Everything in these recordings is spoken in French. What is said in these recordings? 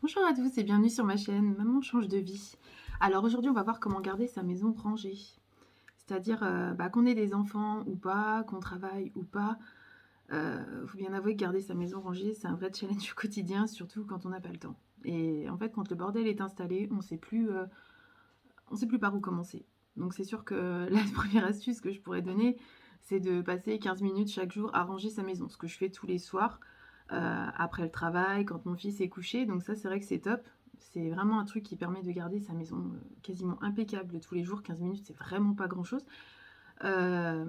Bonjour à tous et bienvenue sur ma chaîne Maman change de vie. Alors aujourd'hui on va voir comment garder sa maison rangée. C'est-à-dire qu'on ait des enfants ou pas, qu'on travaille ou pas. Faut bien avouer que garder sa maison rangée c'est un vrai challenge au quotidien, surtout quand on n'a pas le temps. Et en fait quand le bordel est installé, on sait plus par où commencer. Donc c'est sûr que la première astuce que je pourrais donner, c'est de passer 15 minutes chaque jour à ranger sa maison. Ce que je fais tous les soirs, après le travail, quand mon fils est couché. Donc ça, c'est vrai que c'est top. C'est vraiment un truc qui permet de garder sa maison quasiment impeccable tous les jours. 15 minutes, c'est vraiment pas grand-chose. Euh,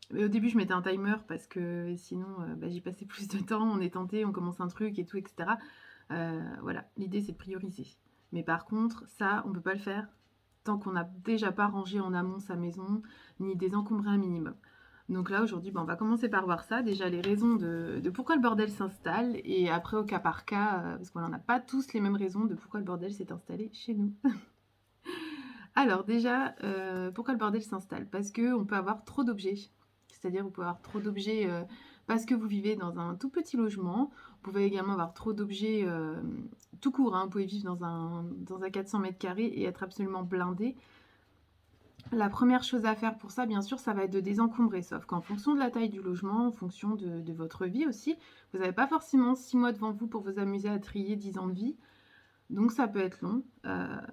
mais au début, je mettais un timer parce que sinon, j'y passais plus de temps. On est tenté, on commence un truc et tout, etc. Voilà, l'idée, c'est de prioriser. Mais par contre, ça, on peut pas le faire tant qu'on n'a déjà pas rangé en amont sa maison, ni désencombré un minimum. Donc là, aujourd'hui, on va commencer par voir ça. Déjà, les raisons de pourquoi le bordel s'installe. Et après, au cas par cas, parce qu'on n'a pas tous les mêmes raisons de pourquoi le bordel s'est installé chez nous. Alors déjà, pourquoi le bordel s'installe? Parce qu'on peut avoir trop d'objets. C'est-à-dire, vous pouvez avoir trop d'objets parce que vous vivez dans un tout petit logement. Vous pouvez également avoir trop d'objets tout court, hein. Vous pouvez vivre dans un 400 mètres carrés et être absolument blindé. La première chose à faire pour ça, bien sûr, ça va être de désencombrer. Sauf qu'en fonction de la taille du logement, en fonction de votre vie aussi, vous n'avez pas forcément 6 mois devant vous pour vous amuser à trier 10 ans de vie. Donc ça peut être long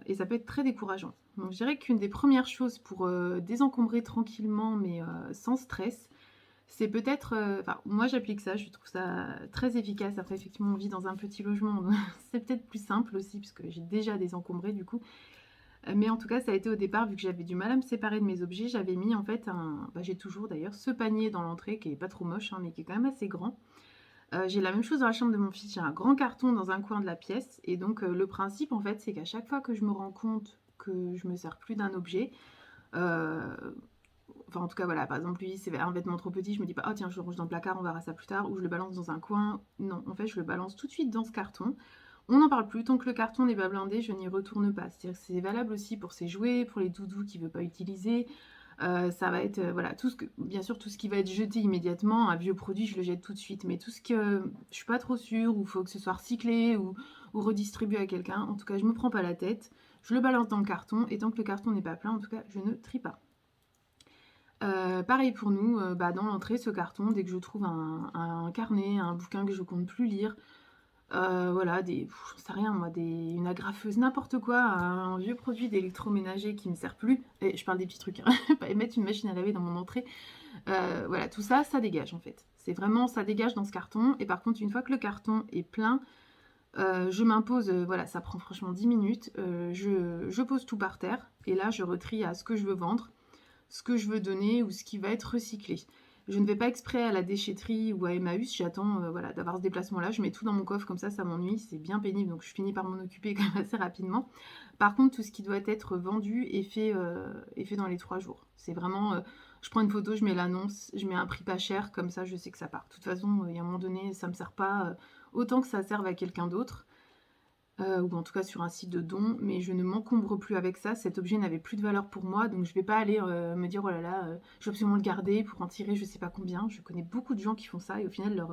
et ça peut être très décourageant. Donc je dirais qu'une des premières choses pour désencombrer tranquillement mais sans stress, c'est peut-être... moi j'applique ça, je trouve ça très efficace. Après effectivement on vit dans un petit logement, donc c'est peut-être plus simple aussi puisque j'ai déjà désencombré du coup. Mais en tout cas ça a été au départ, vu que j'avais du mal à me séparer de mes objets, j'avais mis en fait j'ai toujours d'ailleurs ce panier dans l'entrée qui est pas trop moche hein, mais qui est quand même assez grand. J'ai la même chose dans la chambre de mon fils, j'ai un grand carton dans un coin de la pièce et donc le principe en fait c'est qu'à chaque fois que je me rends compte que je me sers plus d'un objet, heu, enfin en tout cas voilà, par exemple lui c'est un vêtement trop petit, je me dis pas: «Oh tiens je le range dans le placard, on verra ça plus tard» ou je le balance dans un coin. Non, en fait je le balance tout de suite dans ce carton. On n'en parle plus, tant que le carton n'est pas blindé, je n'y retourne pas. C'est-à-dire que c'est valable aussi pour ses jouets, pour les doudous qu'il veut pas utiliser. Ça va être voilà, bien sûr tout ce qui va être jeté immédiatement, un vieux produit je le jette tout de suite, mais tout ce que je suis pas trop sûre ou faut que ce soit recyclé ou redistribué à quelqu'un, en tout cas je me prends pas la tête, je le balance dans le carton et tant que le carton n'est pas plein, en tout cas je ne trie pas. Pareil pour nous, dans l'entrée ce carton, dès que je trouve un carnet, un bouquin que je compte plus lire, voilà, j'en sais rien moi, une agrafeuse, n'importe quoi, un vieux produit d'électroménager qui me sert plus, et je parle des petits trucs, hein, pas mettre une machine à laver dans mon entrée. Voilà, tout ça, ça dégage en fait. C'est vraiment, ça dégage dans ce carton. Et par contre, une fois que le carton est plein, je m'impose, voilà, ça prend franchement 10 minutes. Je pose tout par terre. Et là, je retrie à ce que je veux vendre, ce que je veux donner ou ce qui va être recyclé. Je ne vais pas exprès à la déchetterie ou à Emmaüs, j'attends voilà, d'avoir ce déplacement-là, je mets tout dans mon coffre, comme ça m'ennuie, c'est bien pénible, donc je finis par m'en occuper quand même assez rapidement. Par contre, tout ce qui doit être vendu est fait dans les 3 jours. C'est vraiment, je prends une photo, je mets l'annonce, je mets un prix pas cher, comme ça je sais que ça part. De toute façon, il y a un moment donné, ça ne me sert pas autant que ça serve à quelqu'un d'autre ou en tout cas sur un site de don, mais je ne m'encombre plus avec ça. Cet objet n'avait plus de valeur pour moi, donc je vais pas aller me dire oh là là, je vais absolument le garder pour en tirer je sais pas combien. Je connais beaucoup de gens qui font ça et au final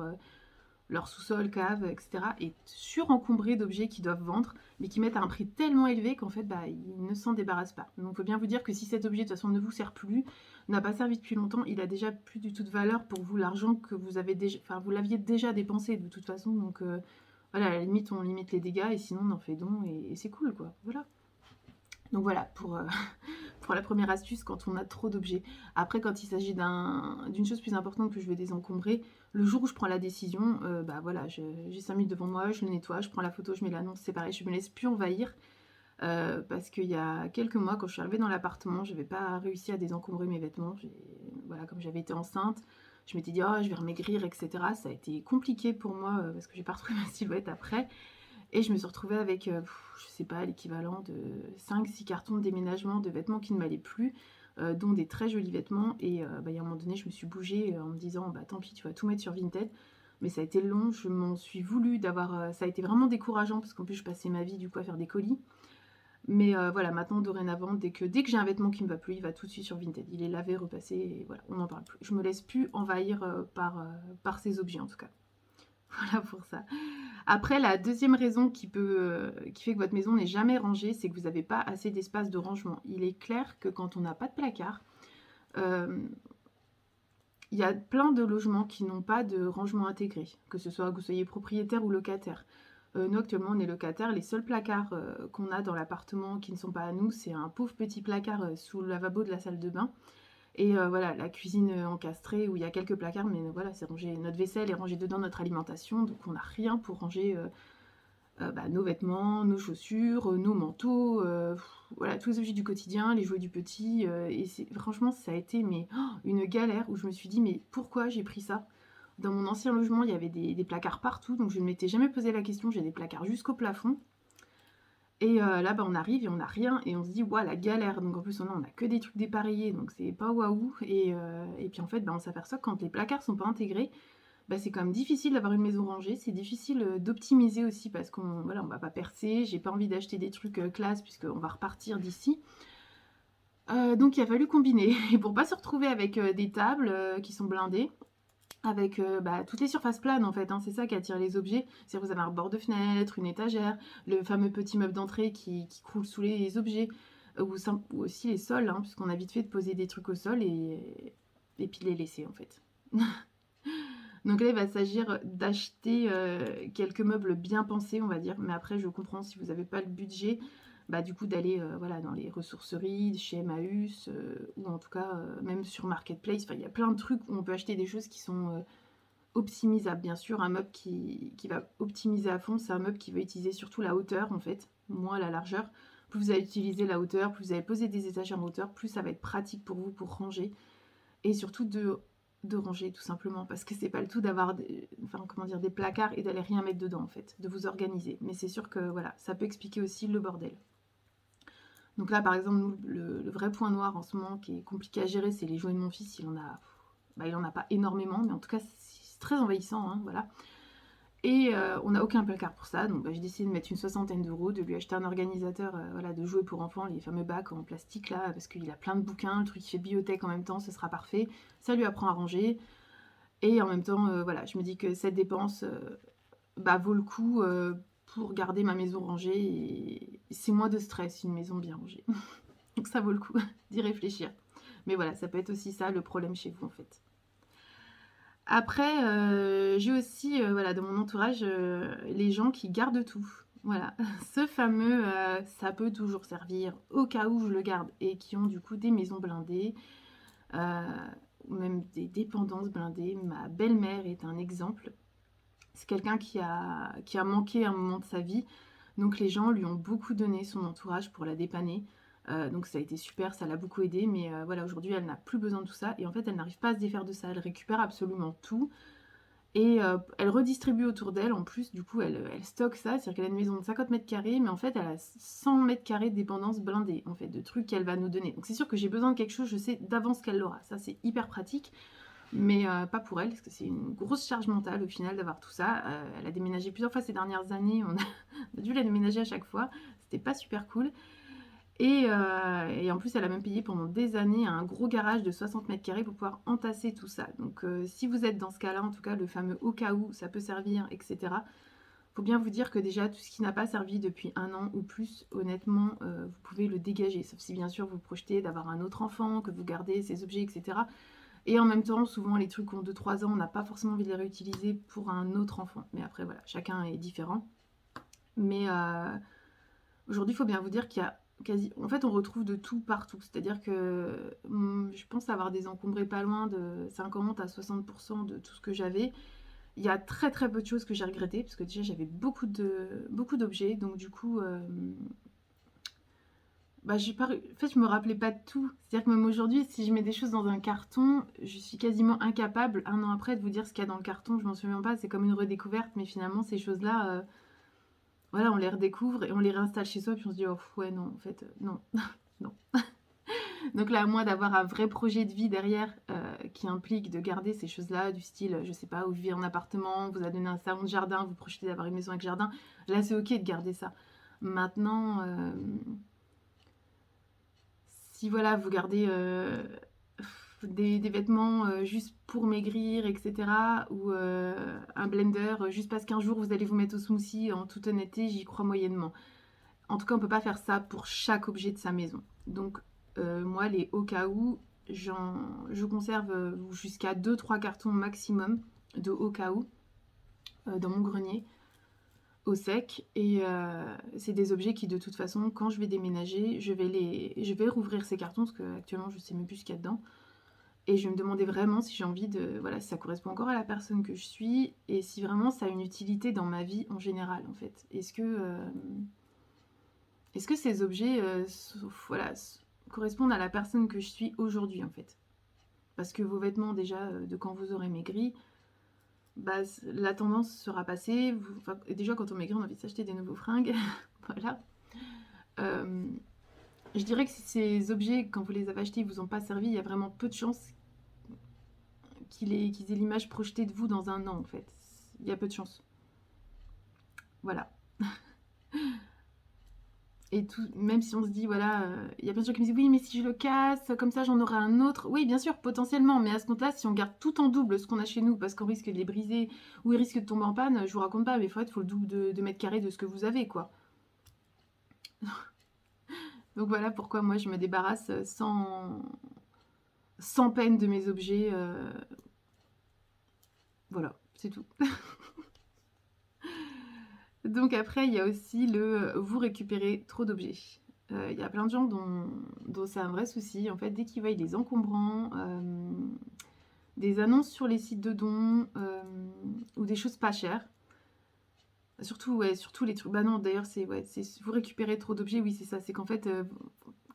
leur sous-sol, cave, etc. est surencombré d'objets qu'ils doivent vendre, mais qui mettent à un prix tellement élevé qu'en fait ils ne s'en débarrassent pas. Donc il faut bien vous dire que si cet objet de toute façon ne vous sert plus, n'a pas servi depuis longtemps, il a déjà plus du tout de valeur pour vous, l'argent que vous avez déjà, enfin vous l'aviez déjà dépensé de toute façon, donc voilà, à la limite, on limite les dégâts et sinon on en fait don et c'est cool quoi. Voilà. Donc voilà pour la première astuce quand on a trop d'objets. Après, quand il s'agit d'une chose plus importante que je veux désencombrer, le jour où je prends la décision, voilà, j'ai 5 minutes devant moi, je le nettoie, je prends la photo, je mets l'annonce, c'est pareil, je me laisse plus envahir. Parce qu'il y a quelques mois, quand je suis arrivée dans l'appartement, je n'avais pas réussi à désencombrer mes vêtements. Voilà, comme j'avais été enceinte, je m'étais dit, oh, je vais remaigrir, etc. Ça a été compliqué pour moi parce que j'ai pas retrouvé ma silhouette après. Et je me suis retrouvée avec, je sais pas, l'équivalent de 5-6 cartons de déménagement de vêtements qui ne m'allaient plus, dont des très jolis vêtements. Et il y a un moment donné, je me suis bougée en me disant, bah tant pis, tu vas tout mettre sur Vinted. Mais ça a été long, je m'en suis voulu d'avoir... ça a été vraiment décourageant parce qu'en plus, je passais ma vie du coup à faire des colis. Mais voilà, maintenant, dorénavant, dès que j'ai un vêtement qui me va plus, il va tout de suite sur Vinted. Il est lavé, repassé, et voilà, on n'en parle plus. Je me laisse plus envahir par ces objets, en tout cas. Voilà pour ça. Après la deuxième raison qui fait que votre maison n'est jamais rangée, c'est que vous avez pas assez d'espace de rangement. Il est clair que quand on n'a pas de placard, hem, il y a plein de logements qui n'ont pas de rangement intégré, que ce soit que vous soyez propriétaire ou locataire. Nous actuellement on est locataire, les seuls placards, qu'on a dans l'appartement qui ne sont pas à nous, c'est un pauvre petit placard, sous le lavabo de la salle de bain et voilà, la cuisine, encastrée où il y a quelques placards mais voilà, c'est rangé, notre vaisselle est rangée dedans, notre alimentation, donc on n'a rien pour ranger, bah, nos vêtements, nos chaussures, nos manteaux, voilà, tous les objets du quotidien, les jouets du petit, et c'est franchement, ça a été mais une galère où je me suis dit: «Mais pourquoi j'ai pris ça?» Dans mon ancien logement, il y avait des placards partout, donc je ne m'étais jamais posé la question, j'ai des placards jusqu'au plafond et là, bah, on arrive et on n'a rien et on se dit: «Waouh, la galère!» Donc en plus, on a que des trucs dépareillés, donc c'est pas waouh et puis en fait, bah, on s'aperçoit que quand les placards sont pas intégrés, bah, c'est quand même difficile d'avoir une maison rangée. C'est difficile, d'optimiser aussi parce qu'on voilà, on va pas percer. J'ai pas envie d'acheter des trucs, classe puisqu'on va repartir d'ici. Donc il a fallu combiner et pour pas se retrouver avec, des tables, qui sont blindées, avec, bah, toutes les surfaces planes en fait, hein. C'est ça qui attire les objets. C'est-à-dire vous avez un rebord de fenêtre, une étagère, le fameux petit meuble d'entrée qui croule sous les objets, ou aussi les sols, hein, puisqu'on a vite fait de poser des trucs au sol et puis de les laisser en fait. Donc là, il va s'agir d'acheter, quelques meubles bien pensés, on va dire. Mais après, je comprends si vous n'avez pas le budget, bah, du coup, d'aller, voilà, dans les ressourceries, chez Emmaüs, ou en tout cas, même sur Marketplace. Enfin, il y a plein de trucs où on peut acheter des choses qui sont, optimisables. Bien sûr, un meuble qui va optimiser à fond, c'est un meuble qui va utiliser surtout la hauteur, en fait, moins la largeur. Plus vous allez utiliser la hauteur, plus vous allez poser des étagères en hauteur, plus ça va être pratique pour vous pour ranger et surtout de ranger tout simplement parce que c'est pas le tout d'avoir enfin comment dire des placards et d'aller rien mettre dedans en fait, de vous organiser. Mais c'est sûr que voilà, ça peut expliquer aussi le bordel. Donc là par exemple nous, le vrai point noir en ce moment qui est compliqué à gérer, c'est les jouets de mon fils. Il en a pas énormément, mais en tout cas c'est très envahissant, hein, voilà. Et on n'a aucun placard pour ça, donc bah, j'ai décidé de mettre une soixantaine d'euros, de lui acheter un organisateur voilà, de jouets pour enfants, les fameux bacs en plastique là, parce qu'il a plein de bouquins, le truc qui fait bibliothèque en même temps, ce sera parfait. Ça lui apprend à ranger. Et en même temps, voilà, je me dis que cette dépense, bah, vaut le coup, pour garder ma maison rangée et c'est moins de stress, une maison bien rangée. Donc ça vaut le coup d'y réfléchir. Mais voilà, ça peut être aussi ça le problème chez vous, en fait. Après, j'ai aussi, voilà, dans mon entourage, les gens qui gardent tout. Voilà, ce fameux, «ça peut toujours servir au cas où je le garde» et qui ont du coup des maisons blindées, heu, ou même des dépendances blindées. Ma belle-mère est un exemple. C'est quelqu'un qui a manqué un moment de sa vie, donc les gens lui ont beaucoup donné, son entourage, pour la dépanner. Donc ça a été super, ça l'a beaucoup aidée, mais voilà, aujourd'hui, elle n'a plus besoin de tout ça et en fait, elle n'arrive pas à se défaire de ça. Elle récupère absolument tout et elle redistribue autour d'elle. En plus, du coup, elle stocke ça, c'est-à-dire qu'elle a une maison de 50 mètres carrés, mais en fait, elle a 100 mètres carrés de dépendance blindée, en fait, de trucs qu'elle va nous donner. Donc c'est sûr que j'ai besoin de quelque chose, je sais d'avance qu'elle l'aura. Ça, c'est hyper pratique. Mais pas pour elle, parce que c'est une grosse charge mentale au final d'avoir tout ça. Elle a déménagé plusieurs fois ces dernières années, on a dû la déménager à chaque fois, c'était pas super cool. Et en plus, elle a même payé pendant des années un gros garage de 60 mètres carrés pour pouvoir entasser tout ça. Donc si vous êtes dans ce cas-là, en tout cas le fameux au cas où ça peut servir, etc. Faut bien vous dire que déjà tout ce qui n'a pas servi depuis un an ou plus, honnêtement, vous pouvez le dégager. Sauf si bien sûr vous projetez d'avoir un autre enfant, que vous gardez ces objets, etc. Et en même temps, souvent les trucs ont 2-3 ans, on n'a pas forcément envie de les réutiliser pour un autre enfant. Mais après voilà, chacun est différent. Mais aujourd'hui, il faut bien vous dire qu'il y a quasi en fait, on retrouve de tout partout. C'est-à-dire que, je pense avoir désencombré pas loin de 50 à 60 de tout ce que j'avais. Il y a très, très peu de choses que j'ai regrettées parce que déjà j'avais beaucoup d'objets donc du coup, bah, j'ai pas en fait, je me rappelais pas de tout. C'est-à-dire que même aujourd'hui, si je mets des choses dans un carton, je suis quasiment incapable, un an après, de vous dire ce qu'il y a dans le carton. Je m'en souviens pas, c'est comme une redécouverte, mais finalement, ces choses-là, voilà, on les redécouvre et on les réinstalle chez soi, puis on se dit: «Oh ouais, non, en fait, non, non». Donc là, à moins d'avoir un vrai projet de vie derrière, qui implique de garder ces choses-là, du style, je sais pas, vous vivez en appartement, on vous a donné un salon de jardin, vous projetez d'avoir une maison avec jardin, là, c'est OK de garder ça. Maintenant, si voilà, vous gardez, des vêtements juste pour maigrir, etc. Ou un blender juste parce qu'un jour vous allez vous mettre au smoothie. En toute honnêteté, j'y crois moyennement. En tout cas, on ne peut pas faire ça pour chaque objet de sa maison. Donc, moi, les au cas où, je conserve jusqu'à 2-3 cartons maximum de au cas où dans mon grenier au sec. Et c'est des objets qui, de toute façon, quand je vais déménager, je vais rouvrir ces cartons parce qu'actuellement, je ne sais même plus ce qu'il y a dedans. Et je vais me demander vraiment si j'ai envie de... Voilà, si ça correspond encore à la personne que je suis et si vraiment ça a une utilité dans ma vie en général, en fait. Est-ce que ces objets voilà, correspondent à la personne que je suis aujourd'hui, en fait? Parce que vos vêtements, déjà, de quand vous aurez maigri, bah, la tendance sera passée. Enfin, déjà, quand on maigrit, on a envie de s'acheter des nouveaux fringues. Voilà. Euh, je dirais que si ces objets, quand vous les avez achetés, ils vous ont pas servi, il y a vraiment peu de chances qu'ils aient l'image projetée de vous dans un an, en fait. Il y a peu de chances. Voilà. Et tout, même si on se dit, voilà, il y a plein de gens qui me disent, oui, mais si je le casse, comme ça j'en aurai un autre. Oui, bien sûr, potentiellement, mais à ce compte-là, si on garde tout en double ce qu'on a chez nous, parce qu'on risque de les briser ou ils risquent de tomber en panne, je vous raconte pas, mais il faut le double de mètres carrés de ce que vous avez, quoi. Donc voilà pourquoi moi je me débarrasse sans peine de mes objets. Voilà, c'est tout. Donc après, il y a aussi vous récupérez trop d'objets. Il y a plein de gens dont c'est un vrai souci. En fait, dès qu'ils voient des encombrants, des annonces sur les sites de dons ou des choses pas chères, surtout, ouais, surtout les trucs. Bah non, d'ailleurs, vous récupérez trop d'objets, oui, c'est ça. C'est qu'en fait,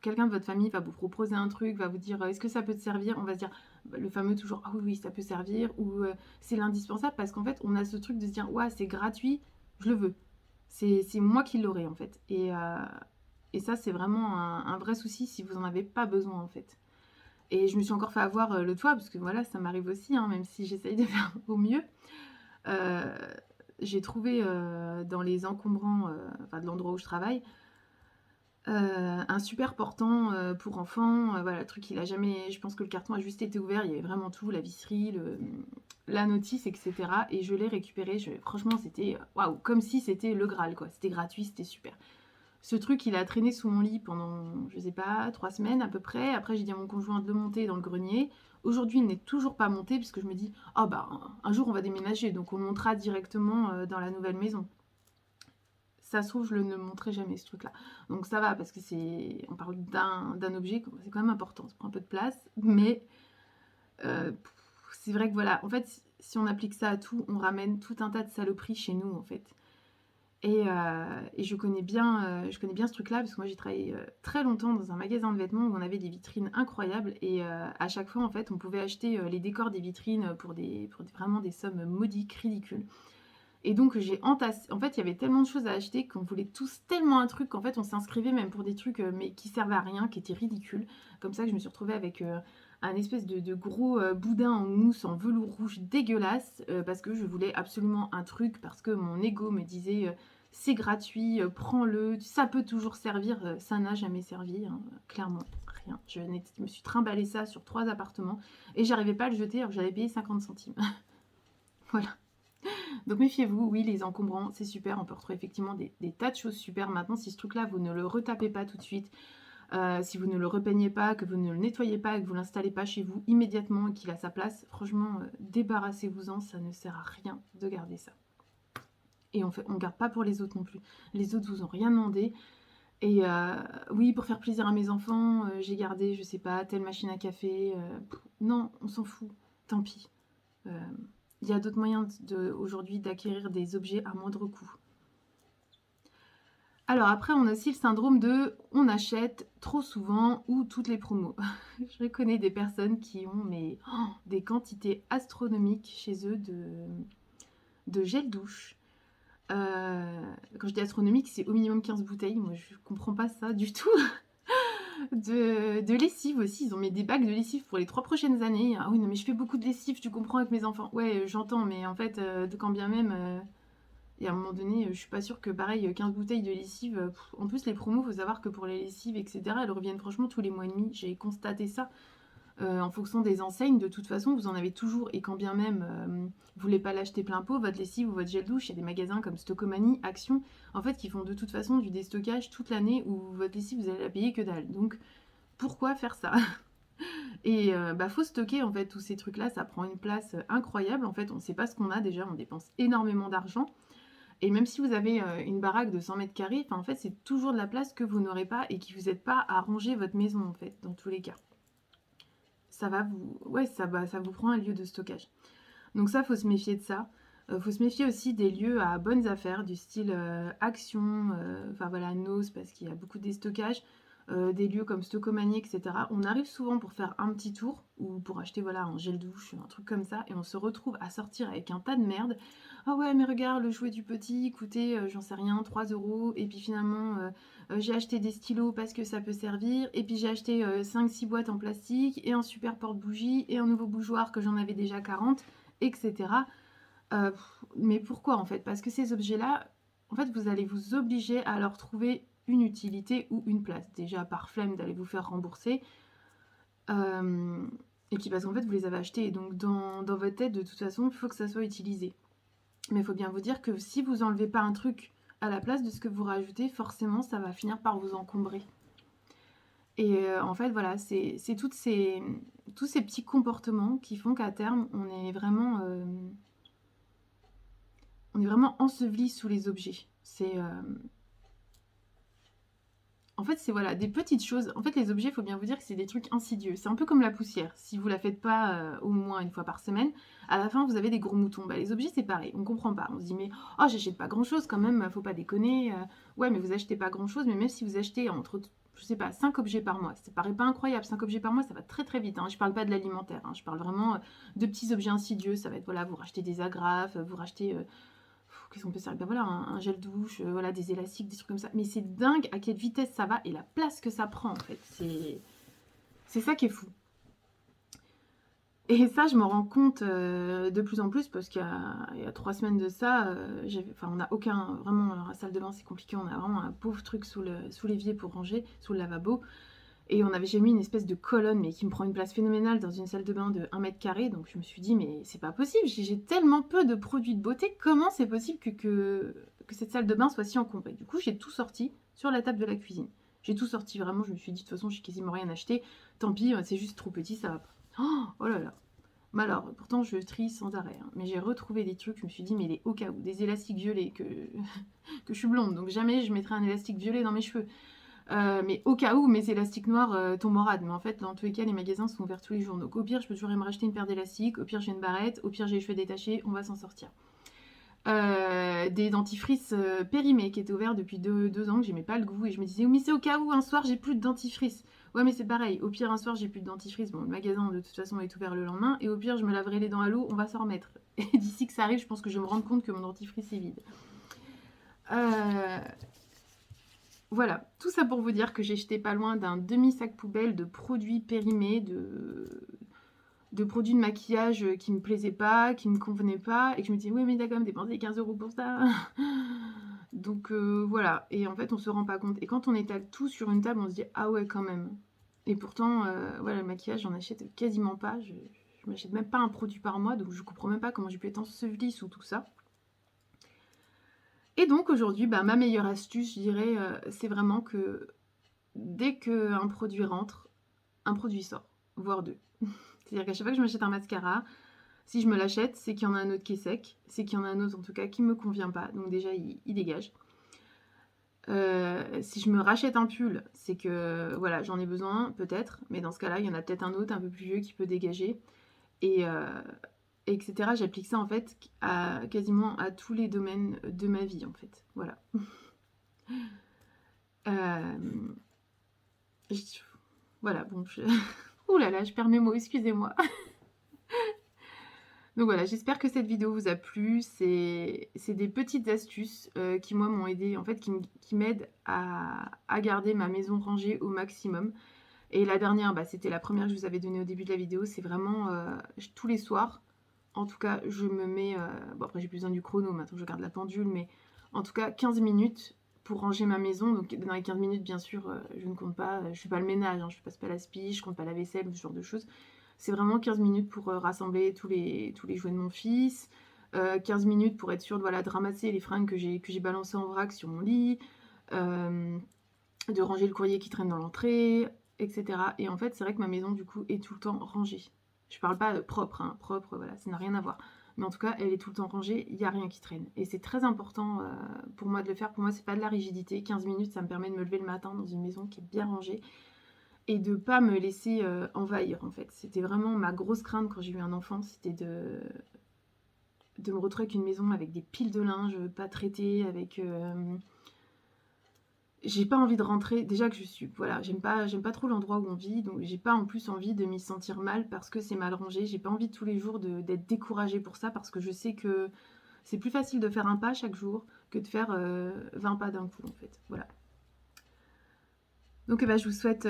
quelqu'un de votre famille va vous proposer un truc, va vous dire est-ce que ça peut te servir. On va se dire le fameux toujours ah oui, oui, ça peut servir, ou c'est l'indispensable, parce qu'en fait, on a ce truc de se dire ouais, c'est gratuit, je le veux. C'est moi qui l'aurai en fait. Et ça, c'est vraiment un vrai souci si vous n'en avez pas besoin en fait. Et je me suis encore fait avoir l'autre fois, parce que voilà, ça m'arrive aussi, hein, même si j'essaye de faire au mieux. Euh, j'ai trouvé dans les encombrants, enfin de l'endroit où je travaille, un super portant pour enfants. Voilà, le truc, il a jamais. Je pense que le carton a juste été ouvert, il y avait vraiment tout, la visserie, la notice, etc. Et je l'ai récupéré. Franchement, c'était waouh, comme si c'était le Graal, quoi. C'était gratuit, c'était super. Ce truc, il a traîné sous mon lit pendant, je sais pas, 3 semaines à peu près. Après, j'ai dit à mon conjoint de le monter dans le grenier. Aujourd'hui, il n'est toujours pas monté puisque je me dis, oh bah, un jour on va déménager, donc on montera directement dans la nouvelle maison. Ça se trouve, je ne le montrerai jamais ce truc-là. Donc ça va parce que on parle d'un objet, c'est quand même important, ça prend un peu de place, mais euh, c'est vrai que voilà, en fait, si on applique ça à tout, on ramène tout un tas de saloperies chez nous en fait. Et je connais bien ce truc-là parce que moi j'ai travaillé très longtemps dans un magasin de vêtements où on avait des vitrines incroyables et à chaque fois en fait on pouvait acheter les décors des vitrines vraiment des sommes modiques, ridicules. Et donc j'ai entassé, en fait il y avait tellement de choses à acheter qu'on voulait tous tellement un truc qu'en fait on s'inscrivait même pour des trucs mais qui servaient à rien, qui étaient ridicules. Comme ça que je me suis retrouvée avec un espèce de gros boudin en mousse en velours rouge dégueulasse parce que je voulais absolument un truc, parce que mon ego me disait c'est gratuit, prends-le, ça peut toujours servir. Ça n'a jamais servi, hein, clairement, rien. Je me suis trimballé ça sur 3 appartements et j'arrivais pas à le jeter alors que j'avais payé 50 centimes. Voilà. Donc méfiez-vous, oui, les encombrants, c'est super. On peut retrouver effectivement des tas de choses super. Maintenant, si ce truc-là, vous ne le retapez pas tout de suite, si vous ne le repeignez pas, que vous ne le nettoyez pas, que vous ne l'installez pas chez vous immédiatement et qu'il a sa place, franchement, débarrassez-vous-en, ça ne sert à rien de garder ça. Et on ne garde pas pour les autres non plus. Les autres vous ont rien demandé. Et oui, pour faire plaisir à mes enfants, j'ai gardé, je sais pas, telle machine à café. Non, on s'en fout. Tant pis. Il y a d'autres moyens aujourd'hui d'acquérir des objets à moindre coût. Alors après, on a aussi le syndrome de on achète trop souvent ou toutes les promos. Je connais des personnes qui ont des quantités astronomiques chez eux de gel douche. Quand je dis astronomique, c'est au minimum 15 bouteilles. Moi, je comprends pas ça du tout. De lessive aussi. Ils ont mis des bacs de lessive pour les 3 prochaines années. Ah oui, non, mais je fais beaucoup de lessive, tu comprends, avec mes enfants. Ouais, j'entends, mais en fait, quand bien même. Et à un moment donné, je suis pas sûre que pareil, 15 bouteilles de lessive. En plus, les promos, faut savoir que pour les lessives, etc., elles reviennent franchement tous les mois et demi. J'ai constaté ça. En fonction des enseignes, de toute façon, vous en avez toujours et quand bien même, vous voulez pas l'acheter plein pot, votre lessive ou votre gel douche, il y a des magasins comme Stocomanie, Action, en fait, qui font de toute façon du déstockage toute l'année où votre lessive, vous allez la payer que dalle. Donc, pourquoi faire ça? Et faut stocker en fait tous ces trucs-là, ça prend une place incroyable. En fait, on ne sait pas ce qu'on a déjà, on dépense énormément d'argent. Et même si vous avez une baraque de 100 mètres carrés, en fait, c'est toujours de la place que vous n'aurez pas et qui vous aide pas à ranger votre maison, en fait, dans tous les cas. Ça va vous... Ouais, ça vous prend un lieu de stockage. Donc ça, faut se méfier de ça. Faut se méfier aussi des lieux à bonnes affaires, du style Action, enfin voilà, Nose, parce qu'il y a beaucoup de déstockage. Des lieux comme Stocomanie, etc. On arrive souvent pour faire un petit tour ou pour acheter voilà un gel douche, un truc comme ça, et on se retrouve à sortir avec un tas de merde. Ah ouais, mais regarde, le jouet du petit coûtait, j'en sais rien, 3 euros, et puis finalement, j'ai acheté des stylos parce que ça peut servir, et puis j'ai acheté 5-6 boîtes en plastique, et un super porte-bougie, et un nouveau bougeoir que j'en avais déjà 40, etc. Mais pourquoi en fait? Parce que ces objets-là, en fait, vous allez vous obliger à leur trouver une utilité ou une place. Déjà par flemme d'aller vous faire rembourser. Et puis parce qu'en fait, vous les avez achetés. Donc dans votre tête, de toute façon, il faut que ça soit utilisé. Mais il faut bien vous dire que si vous enlevez pas un truc à la place de ce que vous rajoutez, forcément, ça va finir par vous encombrer. Et en fait, voilà, c'est tous ces petits comportements qui font qu'à terme, on est vraiment enseveli sous les objets. En fait, c'est voilà, des petites choses. En fait, les objets, il faut bien vous dire que c'est des trucs insidieux. C'est un peu comme la poussière. Si vous la faites pas au moins une fois par semaine, à la fin, vous avez des gros moutons. Les objets, c'est pareil. On comprend pas. On se dit, mais oh, j'achète pas grand-chose quand même, faut pas déconner. Ouais, mais vous achetez pas grand-chose. Mais même si vous achetez entre, je sais pas, 5 objets par mois, ça paraît pas incroyable. 5 objets par mois, ça va très très vite. Je parle pas de l'alimentaire. Je parle vraiment de petits objets insidieux. Ça va être, voilà, vous rachetez des agrafes, vous rachetez... qu'est-ce qu'on peut servir? Voilà, un gel douche, voilà, des élastiques, des trucs comme ça. Mais c'est dingue à quelle vitesse ça va et la place que ça prend en fait. C'est ça qui est fou. Et ça, je me rends compte de plus en plus parce qu'il y a 3 semaines de ça, on n'a aucun, vraiment, alors la salle de bain c'est compliqué, on a vraiment un pauvre truc sous l'évier pour ranger, sous le lavabo. Et j'ai mis une espèce de colonne, mais qui me prend une place phénoménale dans une salle de bain de 1 mètre carré. Donc je me suis dit, mais c'est pas possible, j'ai tellement peu de produits de beauté, comment c'est possible que cette salle de bain soit si encombrée? Du coup, j'ai tout sorti sur la table de la cuisine. J'ai tout sorti vraiment, je me suis dit, de toute façon, j'ai quasiment rien acheté. Tant pis, c'est juste trop petit, ça va pas. Oh là là. Mais alors, pourtant, je trie sans arrêt. Mais j'ai retrouvé des trucs, je me suis dit, mais les au cas où, des élastiques violets, que je suis blonde, donc jamais je mettrai un élastique violet dans mes cheveux. Mais au cas où mes élastiques noirs tombent en rade. Mais en fait, dans tous les cas, les magasins sont ouverts tous les jours. Donc au pire, je peux toujours me racheter une paire d'élastiques. Au pire, j'ai une barrette. Au pire, j'ai les cheveux détachés. On va s'en sortir. Des dentifrices périmés qui étaient ouverts depuis 2 ans, que j'aimais pas le goût. Et je me disais, oh, mais c'est au cas où un soir, j'ai plus de dentifrice. Ouais, mais c'est pareil. Au pire, un soir, j'ai plus de dentifrice. Bon, le magasin, de toute façon, est ouvert le lendemain. Et au pire, je me laverai les dents à l'eau. On va s'en remettre. Et d'ici que ça arrive, je pense que je vais me rendre compte que mon dentifrice est vide. Voilà, tout ça pour vous dire que j'ai jeté pas loin d'un demi-sac poubelle de produits périmés, de produits de maquillage qui me plaisaient pas, qui me convenaient pas, et que je me disais, oui, mais t'as quand même dépensé 15 € pour ça. Donc voilà, et en fait, on se rend pas compte. Et quand on étale tout sur une table, on se dit, ah ouais, quand même. Et pourtant, voilà, le maquillage, j'en achète quasiment pas. Je m'achète même pas un produit par mois, donc je comprends même pas comment j'ai pu être ensevelie sous tout ça. Et donc aujourd'hui, ma meilleure astuce, je dirais, c'est vraiment que dès qu'un produit rentre, un produit sort, voire deux. C'est-à-dire qu'à chaque fois que je m'achète un mascara, si je me l'achète, c'est qu'il y en a un autre qui est sec, c'est qu'il y en a un autre en tout cas qui ne me convient pas, donc déjà il dégage. Si je me rachète un pull, c'est que voilà, j'en ai besoin peut-être, mais dans ce cas-là, il y en a peut-être un autre un peu plus vieux qui peut dégager. Et etc. J'applique ça en fait quasiment à tous les domaines de ma vie en fait. Voilà. Voilà, bon, ouh là là, je perds mes mots, excusez-moi. Donc voilà, j'espère que cette vidéo vous a plu. C'est des petites astuces qui, moi, m'ont aidé, en fait, qui m'aident à garder ma maison rangée au maximum. Et la dernière, c'était la première que je vous avais donnée au début de la vidéo. C'est vraiment tous les soirs, en tout cas, je me mets... bon, après, j'ai plus besoin du chrono, maintenant je garde la pendule, mais en tout cas, 15 minutes pour ranger ma maison. Donc dans les 15 minutes, bien sûr, je ne compte pas, je fais pas le ménage, hein, je passe pas l'aspi, je compte pas la vaisselle ou ce genre de choses. C'est vraiment 15 minutes pour rassembler tous les jouets de mon fils, 15 minutes pour être sûre de, voilà, de ramasser les fringues que j'ai balancées en vrac sur mon lit, de ranger le courrier qui traîne dans l'entrée, etc. Et en fait, c'est vrai que ma maison, du coup, est tout le temps rangée. Je parle pas propre, hein, propre, voilà, ça n'a rien à voir. Mais en tout cas, elle est tout le temps rangée, il n'y a rien qui traîne. Et c'est très important pour moi de le faire. Pour moi, c'est pas de la rigidité. 15 minutes, ça me permet de me lever le matin dans une maison qui est bien rangée et de pas me laisser envahir, en fait. C'était vraiment ma grosse crainte quand j'ai eu un enfant, c'était de me retrouver avec une maison avec des piles de linge pas traitées, avec... j'ai pas envie de rentrer, déjà que je suis, voilà, j'aime pas trop l'endroit où on vit, donc j'ai pas en plus envie de m'y sentir mal parce que c'est mal rangé, j'ai pas envie tous les jours d'être découragée pour ça, parce que je sais que c'est plus facile de faire un pas chaque jour que de faire 20 pas d'un coup, en fait, voilà. Donc je vous souhaite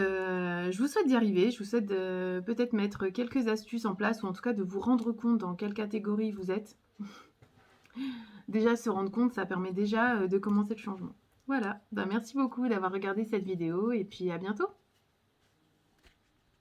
d'y arriver, je vous souhaite de peut-être mettre quelques astuces en place, ou en tout cas de vous rendre compte dans quelle catégorie vous êtes. Déjà se rendre compte, ça permet déjà de commencer le changement. Voilà, merci beaucoup d'avoir regardé cette vidéo et puis à bientôt.